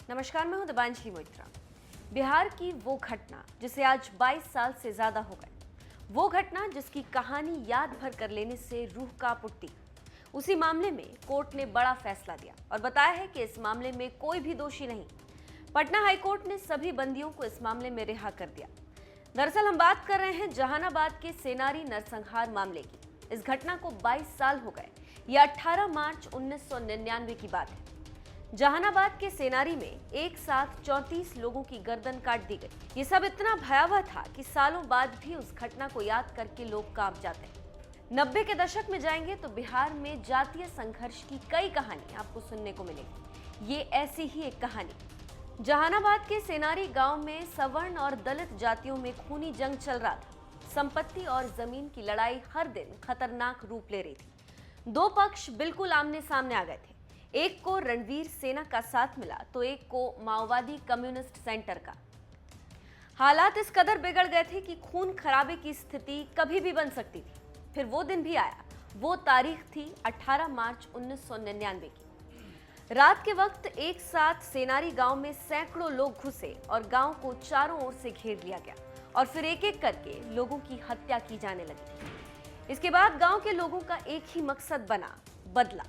नमस्कार, मैं हूं दिबांशी मोइत्रा। बिहार की वो घटना जिसे आज 22 साल से ज्यादा हो गए, वो घटना जिसकी कहानी याद भर कर लेने से रूह कांप उठती। उसी मामले में कोर्ट ने बड़ा फैसला दिया और बताया है कि इस मामले में कोई भी दोषी नहीं। पटना हाईकोर्ट ने सभी बंदियों को इस मामले में रिहा कर दिया। दरअसल हम बात कर रहे हैं जहानाबाद के सेनारी नरसंहार मामले की। इस घटना को 22 साल हो गए। यह 18 मार्च 1999 की बात है। जहानाबाद के सेनारी में एक साथ 34 लोगों की गर्दन काट दी गई। ये सब इतना भयावह था कि सालों बाद भी उस घटना को याद करके लोग कांप जाते हैं। 90 के दशक में जाएंगे तो बिहार में जातीय संघर्ष की कई कहानी आपको सुनने को मिलेगी। ये ऐसी ही एक कहानी। जहानाबाद के सेनारी गांव में सवर्ण और दलित जातियों में खूनी जंग चल रहा था। संपत्ति और जमीन की लड़ाई हर दिन खतरनाक रूप ले रही थी। दो पक्ष बिल्कुल आमने सामने आ गए थे। एक को रणवीर सेना का साथ मिला तो एक को माओवादी कम्युनिस्ट सेंटर का। हालात इस कदर बिगड़ गए थे कि खून खराबे की स्थिति कभी भी बन सकती थी। फिर वो दिन भी आया। वो तारीख थी 18 मार्च 1999 की। रात के वक्त एक साथ सेनारी गांव में सैकड़ों लोग घुसे और गांव को चारों ओर से घेर लिया गया और फिर एक एक करके लोगों की हत्या की जाने लगी। इसके बाद गांव के लोगों का एक ही मकसद बना, बदला।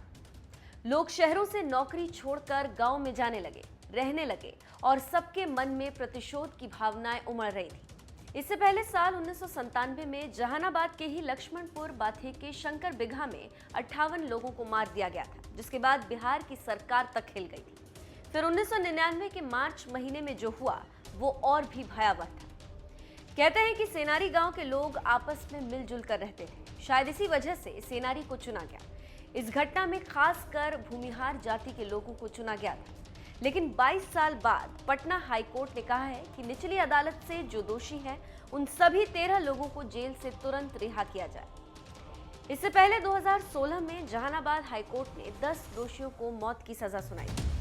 लोग शहरों से नौकरी छोड़कर गांव में जाने लगे, रहने लगे और सबके मन में प्रतिशोध की भावनाएं उमड़ रही थी। इससे पहले साल 1997 में जहानाबाद के ही लक्ष्मणपुर बाथे के शंकर बिगहा में 58 लोगों को मार दिया गया था, जिसके बाद बिहार की सरकार तक हिल गई थी। फिर 1999 के मार्च महीने में जो हुआ वो और भी भयावह था। कहते हैं कि सेनारी गांव के लोग आपस में मिलजुल कर रहते थे। शायद इसी वजह से सेनारी को चुना गया। इस घटना में खासकर भूमिहार जाति के लोगों को चुना गया था। लेकिन 22 साल बाद पटना हाईकोर्ट ने कहा है कि निचली अदालत से जो दोषी हैं उन सभी 13 लोगों को जेल से तुरंत रिहा किया जाए। इससे पहले 2016 में जहानाबाद हाईकोर्ट ने 10 दोषियों को मौत की सजा सुनाई।